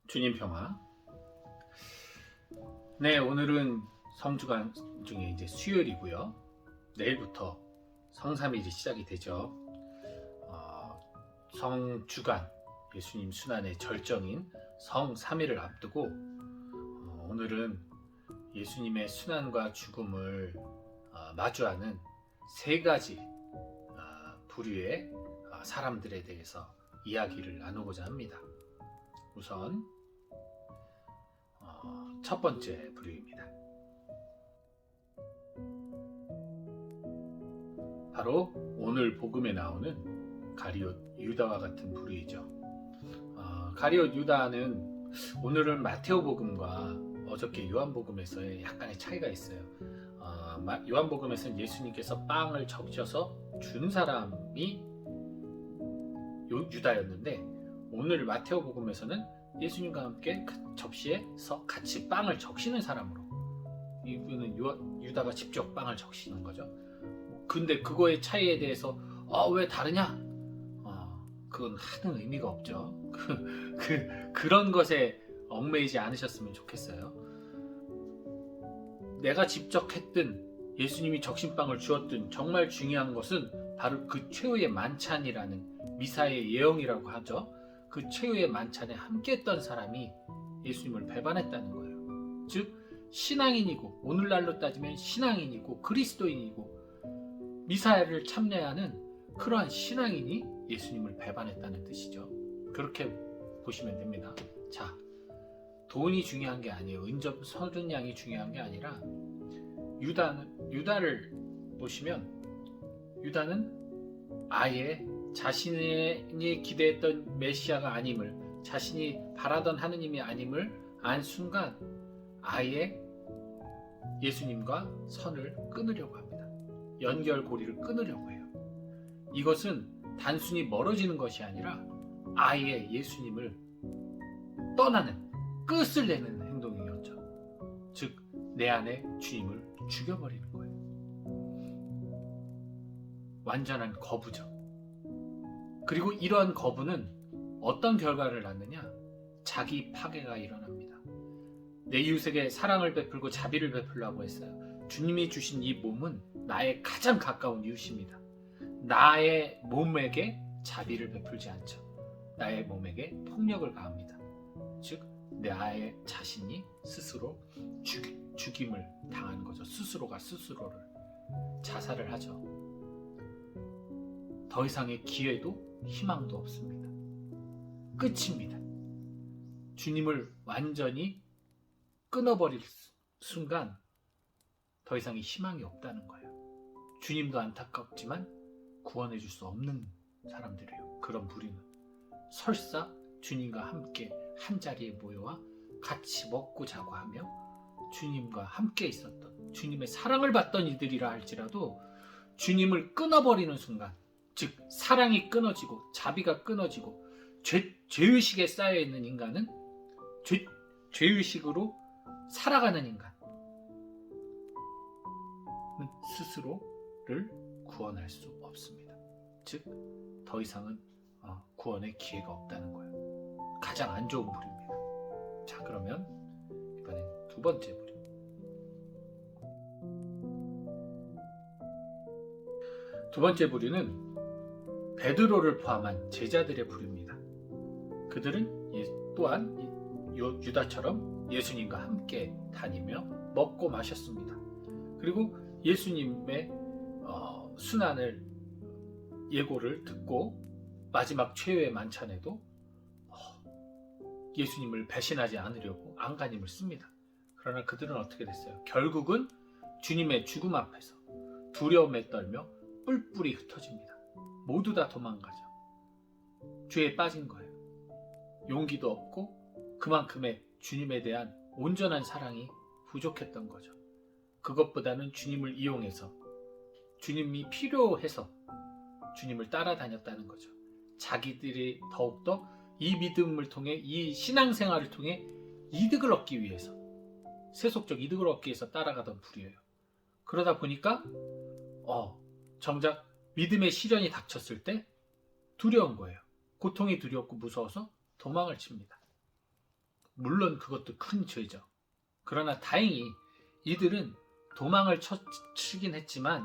주님 평화. 네, 오늘은 성주간 중에 이제 수요일이고요. 내일부터 성삼일이 시작이 되죠. 성주간, 예수님 순환의 절정인 성삼일을 앞두고 오늘은 예수님의 순환과 죽음을 마주하는 세 가지 부류의 사람들에 대해서 이야기를 나누고자 합니다. 우선 첫 번째 부류입니다. 바로 오늘 복음에 나오는 가룟 유다와 같은 부류이죠. 가룟 유다는 오늘은 마테오 복음과 어저께 요한 복음에서의 약간의 차이가 있어요. 요한 복음에서는 예수님께서 빵을 적셔서 준 사람이 유다였는데, 오늘 마테오 복음에서는 예수님과 함께 그 접시에서 같이 빵을 적시는 사람으로, 이분은 유다가 직접 빵을 적시는 거죠. 근데 그거의 차이에 대해서 왜 다르냐? 그건 하는 의미가 없죠. 그런 것에 얽매이지 않으셨으면 좋겠어요. 내가 직접 했든 예수님이 적신빵을 주었든 정말 중요한 것은 바로 그 최후의 만찬이라는 미사의 예언이라고 하죠. 그 최후의 만찬에 함께했던 사람이 예수님을 배반했다는 거예요. 즉 신앙인이고, 오늘날로 따지면 신앙인이고 그리스도인이고 미사를 참여하는 그러한 신앙인이 예수님을 배반했다는 뜻이죠. 그렇게 보시면 됩니다. 자, 돈이 중요한 게 아니에요. 은접 서른 양이 중요한 게 아니라 유다를 보시면, 유다는 아예 자신이 기대했던 메시아가 아님을, 자신이 바라던 하느님이 아님을 안 순간 아예 예수님과 선을 끊으려고 합니다. 연결고리를 끊으려고 해요. 이것은 단순히 멀어지는 것이 아니라 아예 예수님을 떠나는, 끝을 내는 행동이었죠. 즉 내 안에 주님을 죽여버리는 거예요. 완전한 거부죠. 그리고 이러한 거부는 어떤 결과를 낳느냐? 자기 파괴가 일어납니다. 내 이웃에게 사랑을 베풀고 자비를 베풀라고 했어요. 주님이 주신 이 몸은 나의 가장 가까운 이웃입니다. 나의 몸에게 자비를 베풀지 않죠. 나의 몸에게 폭력을 가합니다. 즉 나의 자신이 스스로 죽임을 당하는 거죠. 스스로가 스스로를 자살을 하죠. 더 이상의 기회도 희망도 없습니다. 끝입니다. 주님을 완전히 끊어버릴 순간 더 이상의 희망이 없다는 거예요. 주님도 안타깝지만 구원해 줄 수 없는 사람들이에요. 그런 부류는 설사 주님과 함께 한 자리에 모여와 같이 먹고 자고 하며 주님과 함께 있었던, 주님의 사랑을 받던 이들이라 할지라도 주님을 끊어버리는 순간, 즉 사랑이 끊어지고 자비가 끊어지고 죄의식에 쌓여있는 인간은 죄의식으로 살아가는 인간은 스스로를 구원할 수 없습니다. 즉 더 이상은 구원의 기회가 없다는 거예요. 가장 안 좋은 부류입니다. 자, 그러면 이번엔 두 번째 부류. 두 번째 부류는 베드로를 포함한 제자들의 부류입니다. 그들은 또한 유다처럼 예수님과 함께 다니며 먹고 마셨습니다. 그리고 예수님의 순환을 예고를 듣고 마지막 최후의 만찬에도 예수님을 배신하지 않으려고 안간힘을 씁니다. 그러나 그들은 어떻게 됐어요? 결국은 주님의 죽음 앞에서 두려움에 떨며 뿔뿔이 흩어집니다. 모두 다 도망가죠. 죄에 빠진 거예요. 용기도 없고 그만큼의 주님에 대한 온전한 사랑이 부족했던 거죠. 그것보다는 주님을 이용해서, 주님이 필요해서 주님을 따라다녔다는 거죠. 자기들이 더욱더 이 믿음을 통해, 이 신앙생활을 통해 이득을 얻기 위해서, 세속적 이득을 얻기 위해서 따라가던 부류예요. 그러다 보니까 정작 믿음의 시련이 닥쳤을 때 두려운 거예요. 고통이 두렵고 무서워서 도망을 칩니다. 물론 그것도 큰 죄죠. 그러나 다행히 이들은 도망을 치긴 했지만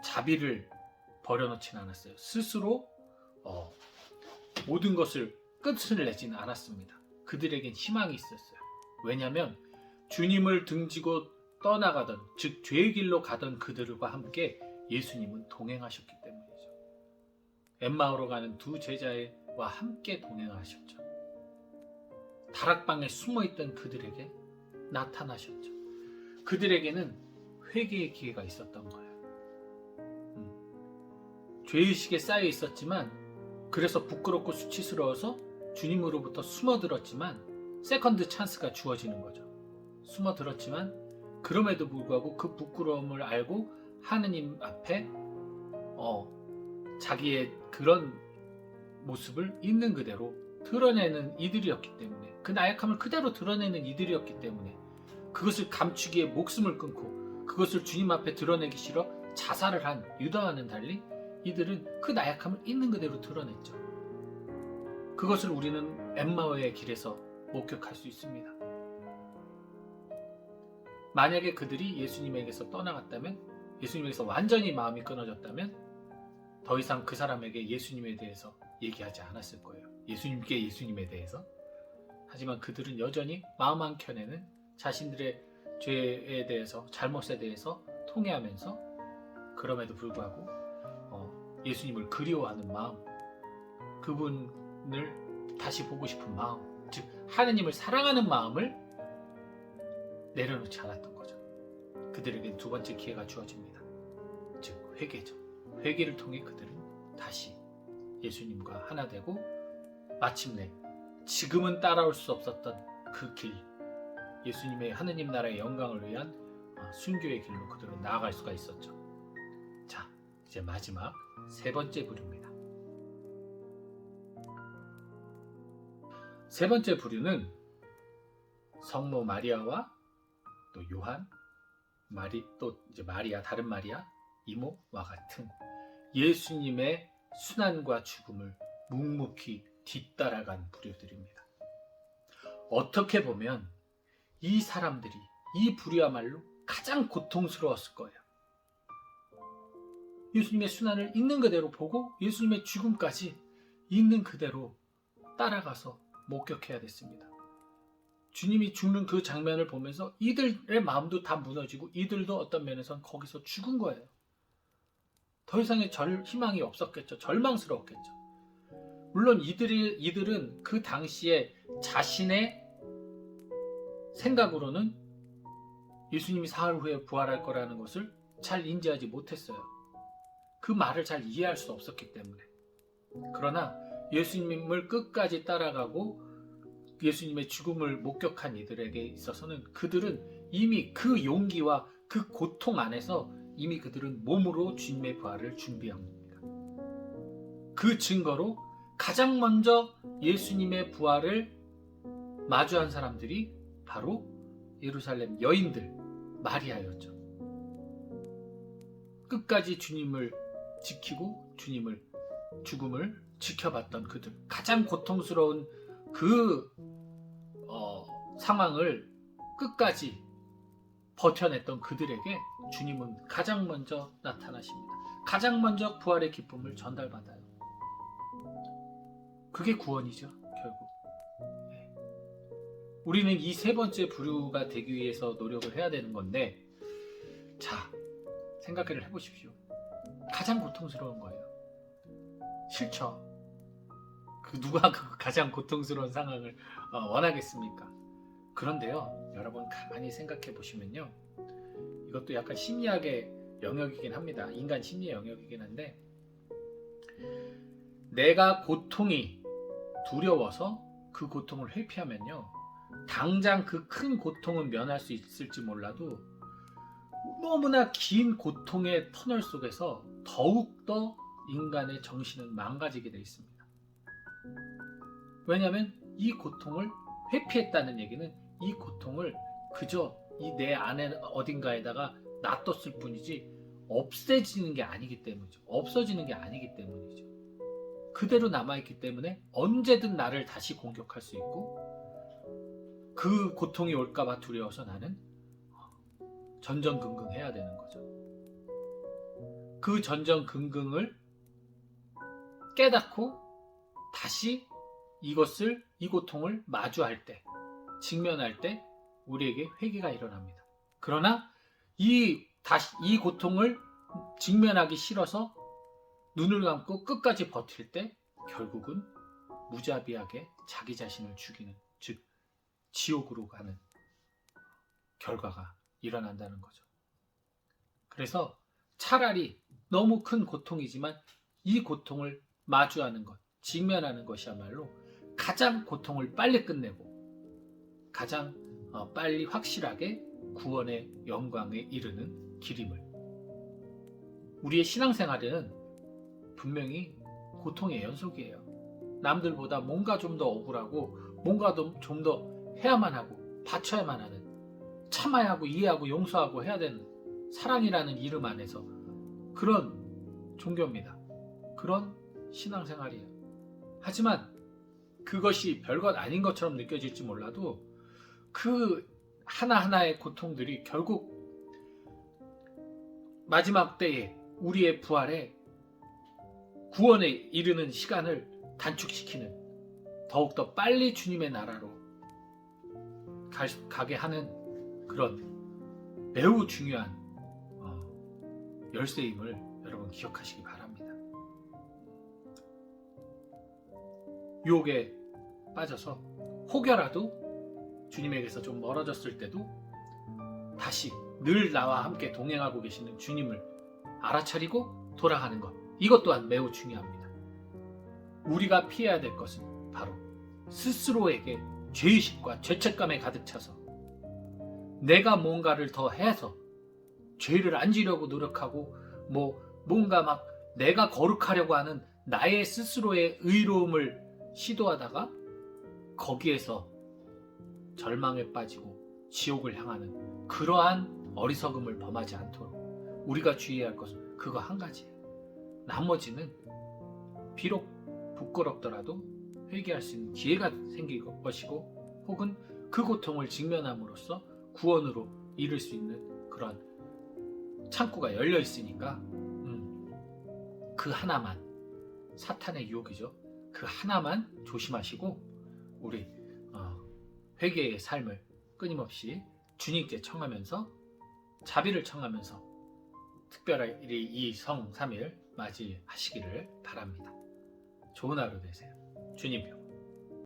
자비를 버려놓지는 않았어요. 스스로 모든 것을 끝을 내지는 않았습니다. 그들에겐 희망이 있었어요. 왜냐하면 주님을 등지고 떠나가던, 즉 죄의 길로 가던 그들과 함께 예수님은 동행하셨기 때문이죠. 엠마오로 가는 두 제자와 함께 동행하셨죠. 다락방에 숨어있던 그들에게 나타나셨죠. 그들에게는 회개의 기회가 있었던 거예요. 죄의식에 쌓여 있었지만, 그래서 부끄럽고 수치스러워서 주님으로부터 숨어들었지만 세컨드 찬스가 주어지는 거죠. 숨어들었지만 그럼에도 불구하고 그 부끄러움을 알고 하느님 앞에 자기의 그런 모습을 있는 그대로 드러내는 이들이었기 때문에, 그 나약함을 그대로 드러내는 이들이었기 때문에, 그것을 감추기에 목숨을 끊고 그것을 주님 앞에 드러내기 싫어 자살을 한 유다와는 달리 이들은 그 나약함을 있는 그대로 드러냈죠. 그것을 우리는 엠마오의 길에서 목격할 수 있습니다. 만약에 그들이 예수님에게서 떠나갔다면, 예수님에게서 완전히 마음이 끊어졌다면 더 이상 그 사람에게 예수님에 대해서 얘기하지 않았을 거예요. 예수님에 대해서. 하지만 그들은 여전히 마음 한켠에는 자신들의 죄에 대해서, 잘못에 대해서 통회하면서, 그럼에도 불구하고 예수님을 그리워하는 마음, 그분을 다시 보고 싶은 마음, 즉 하느님을 사랑하는 마음을 내려놓지 않았던 거죠. 그들에겐 두 번째 기회가 주어집니다. 즉 회개죠. 회개를 통해 그들은 다시 예수님과 하나 되고 마침내 지금은 따라올 수 없었던 그 길, 예수님의 하느님 나라의 영광을 위한 순교의 길로 그들은 나아갈 수가 있었죠. 자, 이제 마지막 세 번째 부류입니다. 세 번째 부류는 성모 마리아와 또 요한, 또 이제 마리아, 다른 마리아, 이모와 같은 예수님의 순환과 죽음을 묵묵히 뒤따라간 부류들입니다. 어떻게 보면 이 사람들이, 이 부류야말로 가장 고통스러웠을 거예요. 예수님의 순환을 있는 그대로 보고 예수님의 죽음까지 있는 그대로 따라가서 목격해야 됐습니다. 주님이 죽는 그 장면을 보면서 이들의 마음도 다 무너지고 이들도 어떤 면에서는 거기서 죽은 거예요. 더 이상의 희망이 없었겠죠. 절망스러웠겠죠. 물론 이들은 그 당시에 자신의 생각으로는 예수님이 사흘 후에 부활할 거라는 것을 잘 인지하지 못했어요. 그 말을 잘 이해할 수 없었기 때문에. 그러나 예수님을 끝까지 따라가고 예수님의 죽음을 목격한 이들에게 있어서는 그들은 이미 그 용기와 그 고통 안에서 이미 그들은 몸으로 주님의 부활을 준비한 겁니다. 그 증거로 가장 먼저 예수님의 부활을 마주한 사람들이 바로 예루살렘 여인들, 마리아였죠. 끝까지 주님을 지키고 주님을 죽음을 지켜봤던 그들, 가장 고통스러운 그 상황을 끝까지 버텨냈던 그들에게 주님은 가장 먼저 나타나십니다. 가장 먼저 부활의 기쁨을 전달받아요. 그게 구원이죠, 결국. 우리는 이 세 번째 부류가 되기 위해서 노력을 해야 되는 건데, 자, 생각을 해보십시오. 가장 고통스러운 거예요. 싫죠. 누가 그 가장 고통스러운 상황을 원하겠습니까? 그런데요, 여러분 가만히 생각해 보시면요, 이것도 약간 심리학의 영역이긴 합니다. 인간 심리의 영역이긴 한데, 내가 고통이 두려워서 그 고통을 회피하면요, 당장 그 큰 고통은 면할 수 있을지 몰라도 너무나 긴 고통의 터널 속에서 더욱더 인간의 정신은 망가지게 되어 있습니다. 왜냐하면 이 고통을 회피했다는 얘기는 이 고통을 그저 이 내 안에 어딘가에다가 놔뒀을 뿐이지 없어지는 게 아니기 때문이죠. 그대로 남아있기 때문에 언제든 나를 다시 공격할 수 있고, 그 고통이 올까봐 두려워서 나는 전전긍긍해야 되는 거죠. 그 전전긍긍을 깨닫고 다시 이 고통을 마주할 때, 직면할 때 우리에게 회개가 일어납니다. 그러나 이 고통을 직면하기 싫어서 눈을 감고 끝까지 버틸 때 결국은 무자비하게 자기 자신을 죽이는, 즉 지옥으로 가는 결과가 일어난다는 거죠. 그래서 차라리 너무 큰 고통이지만 이 고통을 마주하는 것, 직면하는 것이야말로 가장 고통을 빨리 끝내고 가장 빨리 확실하게 구원의 영광에 이르는 길임을, 우리의 신앙생활은 분명히 고통의 연속이에요. 남들보다 뭔가 좀 더 억울하고 뭔가 좀 더 해야만 하고 바쳐야만 하는, 참아야 하고 이해하고 용서하고 해야 되는 사랑이라는 이름 안에서 그런 종교입니다. 그런 신앙생활이에요. 하지만 그것이 별것 아닌 것처럼 느껴질지 몰라도 그 하나하나의 고통들이 결국 마지막 때에 우리의 부활에 구원에 이르는 시간을 단축시키는, 더욱더 빨리 주님의 나라로 가게 하는 그런 매우 중요한 열쇠임을 여러분 기억하시기 바랍니다. 유혹에 빠져서 혹여라도 주님에게서 좀 멀어졌을 때도 다시 늘 나와 함께 동행하고 계시는 주님을 알아차리고 돌아가는 것, 이것 또한 매우 중요합니다. 우리가 피해야 될 것은 바로 스스로에게 죄의식과 죄책감에 가득 차서 내가 뭔가를 더 해서 죄를 안 지려고 노력하고 뭔가 막 내가 거룩하려고 하는 나의 스스로의 의로움을 시도하다가 거기에서 절망에 빠지고 지옥을 향하는 그러한 어리석음을 범하지 않도록 우리가 주의해야 할 것은 그거 한 가지예요. 나머지는 비록 부끄럽더라도 회개할 수 있는 기회가 생길 것이고, 혹은 그 고통을 직면함으로써 구원으로 이룰 수 있는 그런 창구가 열려 있으니까 그 하나만, 사탄의 유혹이죠. 그 하나만 조심하시고 우리 회개의 삶을 끊임없이 주님께 청하면서 자비를 청하면서 특별히 이 성 3일 맞이하시기를 바랍니다. 좋은 하루 되세요. 주님이요.